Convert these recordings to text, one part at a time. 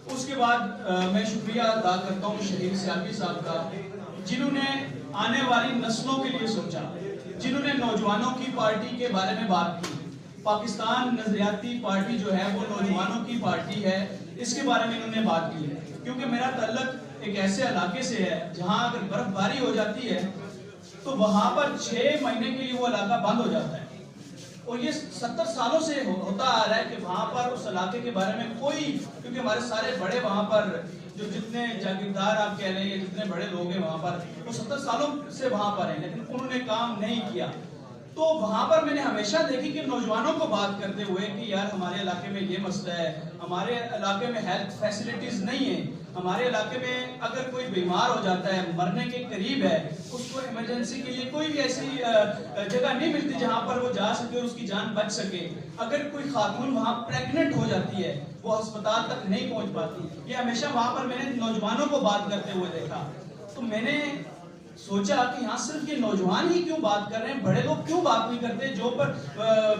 اس کے بعد میں شکریہ ادا کرتا ہوں شہید سیالوی صاحب کا، جنہوں نے آنے والی نسلوں کے لیے سوچا، جنہوں نے نوجوانوں کی پارٹی کے بارے میں بات کی۔ پاکستان نظریاتی پارٹی جو ہے وہ نوجوانوں کی پارٹی ہے، اس کے بارے میں انہوں نے بات کی ہے، کیونکہ میرا تعلق ایک ایسے علاقے سے ہے جہاں اگر برف باری ہو جاتی ہے تو وہاں پر 6 مہینے کے لیے وہ علاقہ بند ہو جاتا ہے، اور یہ 70 سالوں سے ہوتا آ رہا ہے کہ وہاں پر اس علاقے کے بارے میں کوئی، کیونکہ ہمارے سارے بڑے وہاں پر جو جتنے جاگیردار آپ کہہ لیں یا جتنے بڑے لوگ ہیں وہاں پر، وہ 70 سالوں سے وہاں پر ہیں، لیکن انہوں نے کام نہیں کیا۔ تو وہاں پر میں نے ہمیشہ دیکھی کہ نوجوانوں کو بات کرتے ہوئے کہ یار ہمارے علاقے میں یہ مسئلہ ہے، ہمارے علاقے میں ہیلتھ فیسلٹیز نہیں ہیں، ہمارے علاقے میں اگر کوئی بیمار ہو جاتا ہے، مرنے کے قریب ہے، اس کو ایمرجنسی کے لیے کوئی بھی ایسی جگہ نہیں ملتی جہاں پر وہ جا سکے اور اس کی جان بچ سکے۔ اگر کوئی خاتون وہاں پریگننٹ ہو جاتی ہے، وہ ہسپتال تک نہیں پہنچ پاتی۔ یہ ہمیشہ وہاں پر میں نے نوجوانوں کو بات کرتے ہوئے دیکھا، تو میں نے سوچا کہ یہاں صرف یہ نوجوان ہی کیوں بات کر رہے ہیں، بڑے لوگ کیوں بات نہیں کرتے جو پر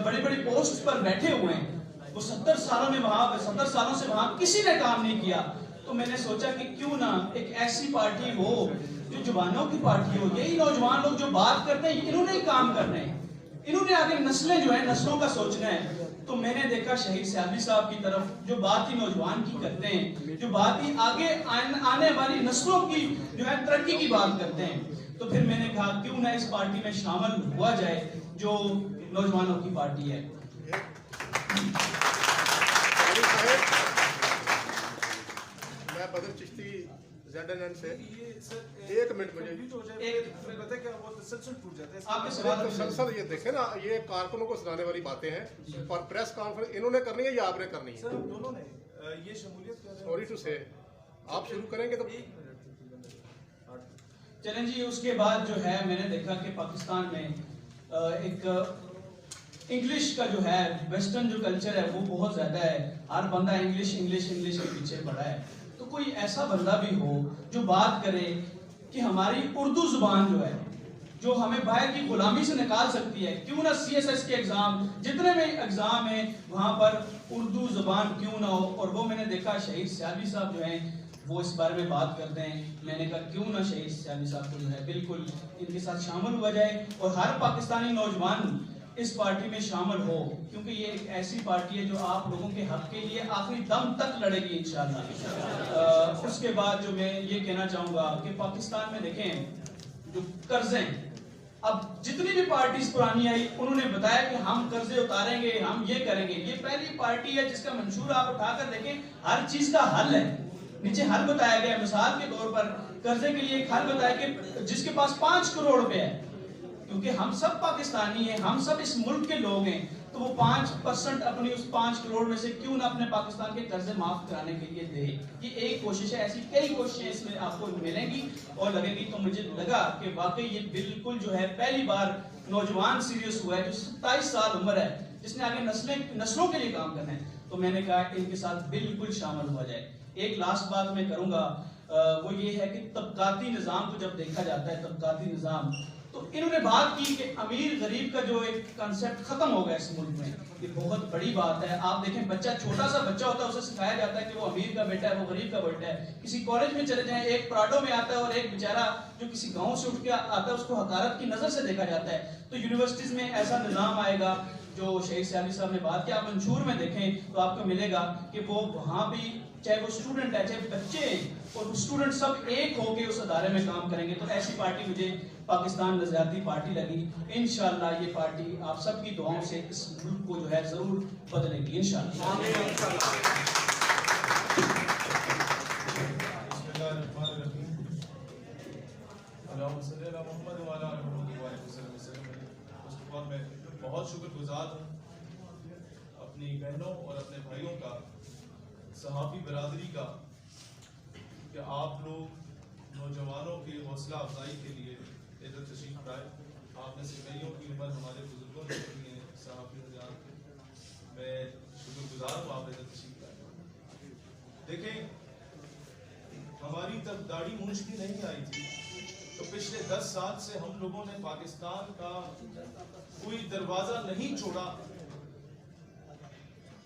بڑی بڑی پوسٹ پر بیٹھے ہوئے ہیں، وہ 70 سالوں سے وہاں کسی نے کام نہیں کیا۔ تو میں نے سوچا کہ کیوں نہ ایک ایسی پارٹی ہو جو جوانوں کی پارٹی ہو، یہی نوجوان لوگ جو بات کرتے ہیں انہوں نے ہی کام کرنے ہیں، انہوں نے آگے نسلیں جو ہیں نسلوں کا سوچنا ہے۔ تو میں نے دیکھا شہید سیالوی صاحب کی طرف جو بات ہی نوجوان کی کرتے ہیں، جو بات ہی آگے آنے والی نسلوں کی جو ہے ترقی کی بات کرتے ہیں، تو پھر میں نے کہا کیوں نہ اس پارٹی میں شامل ہوا جائے جو نوجوانوں کی پارٹی ہے۔ میں بدر چشتی ZNN سے ایک منٹ مجھے تسلسل یہ دیکھیں نا، یہ کارکنوں کو سنانے والی باتیں ہیں، اور پریس کانفرنس انہوں نے کرنی ہے یا آپ نے کرنی ہے؟ دونوں نے یہ شمولیت، سوری ٹو سے آپ شروع کریں گے تو چلیں جی۔ اس کے بعد جو ہے میں نے دیکھا کہ پاکستان میں ایک انگلش کا جو ہے ویسٹرن جو کلچر ہے وہ بہت زیادہ ہے، ہر بندہ انگلش انگلش انگلش کے پیچھے پڑا ہے۔ تو کوئی ایسا بندہ بھی ہو جو بات کرے کہ ہماری اردو زبان جو ہے جو ہمیں باہر کی غلامی سے نکال سکتی ہے، کیوں نہ CSS کے ایگزام جتنے بھی ایگزام ہیں وہاں پر اردو زبان کیوں نہ ہو۔ اور وہ میں نے دیکھا شہید سیالوی صاحب جو ہیں وہ اس بارے میں بات کرتے ہیں، میں نے کہا کیوں نہ شہید سیالوی صاحب کو جو ہے بالکل ان کے ساتھ شامل ہوا جائے، اور ہر پاکستانی نوجوان اس پارٹی میں شامل ہو، کیونکہ یہ ایک ایسی پارٹی ہے جو آپ لوگوں کے حق کے لیے آخری دم تک لڑے گی انشاءاللہ۔ اس کے بعد جو میں یہ کہنا چاہوں گا کہ پاکستان میں دیکھیں جو قرضیں، اب جتنی بھی پارٹیز پرانی آئی انہوں نے بتایا کہ ہم قرضے اتاریں گے، ہم یہ کریں گے۔ یہ پہلی پارٹی ہے جس کا منشور آپ اٹھا کر دیکھیں، ہر چیز کا حل ہے، نیچے حل بتایا گیا ہے۔ مثال کے طور پر قرضے کے لیے ایک حل بتایا کہ جس کے پاس 5 کروڑ روپے ہے، کیونکہ ہم سب پاکستانی ہیں، ہم سب اس ملک کے لوگ ہیں، تو وہ 5% اپنی اس 5 کروڑ میں سے کیوں نہ اپنے پاکستان کے قرضے معاف کرانے کے لیے دے۔ یہ ایک کوشش ہے، ایسی کئی کوششیں اس میں آپ کو ملیں گی اور لگے گی۔ تو مجھے لگا کہ واقعی یہ بالکل جو ہے پہلی بار نوجوان سیریس ہوا ہے جو 27 سال عمر ہے، جس نے آگے نسلوں کے لیے کام کرنا ہے۔ تو میں نے کہا ان کے ساتھ بالکل شامل ہوا جائے۔ ایک لاسٹ بات میں کروں گا، وہ یہ ہے کہ طبقاتی نظام کو جب دیکھا جاتا ہے، طبقاتی نظام، تو انہوں نے بات کی کہ امیر غریب کا جو ایک کنسپٹ ختم ہو گیا اس ملک میں۔ یہ بہت بڑی بات ہے۔ آپ دیکھیں بچہ، چھوٹا سا بچہ ہوتا ہے، اسے سکھایا جاتا ہے کہ وہ امیر کا بیٹا ہے، وہ غریب کا بیٹا ہے۔ کسی کالج میں چلے جائیں، ایک پراڈو میں آتا ہے اور ایک بیچارہ جو کسی گاؤں سے اٹھ کے آتا ہے اس کو حقارت کی نظر سے دیکھا جاتا ہے۔ تو یونیورسٹیز میں ایسا نظام آئے گا جو شہید سیالوی صاحب نے بات کیا، آپ منشور میں دیکھیں تو آپ کو ملے گا کہ وہ وہاں بھی چاہے وہ اسٹوڈنٹ ہے چاہے بچے ہیں، اور اسٹوڈنٹ سب ایک ہو کے اس ادارے میں کام کریں گے۔ تو ایسی پارٹی مجھے پاکستان نظریاتی پارٹی لگی۔ انشاءاللہ یہ پارٹی آپ سب کی دعاؤں سے اس ملک کو جو ہے ضرور بدلے گی انشاءاللہ۔ میں بہت شکر گزار ہوں اپنی بہنوں اور اپنے بھائیوں کا، صحافی برادری کا، کہ آپ لوگ نوجوانوں کی حوصلہ افزائی کے لیے ادھر تشریف لائے۔ آپ میں سے کئیوں کی عمر ہمارے بزرگوں نے کی ہے، صحافی حضرات، میں شکر گزار ہوں آپ ادھر تشریف لائے۔ دیکھیں ہماری تب داڑھی مونچھ بھی نہیں آئی تھی، تو پچھلے 10 سال سے ہم لوگوں نے پاکستان کا کوئی دروازہ نہیں چھوڑا،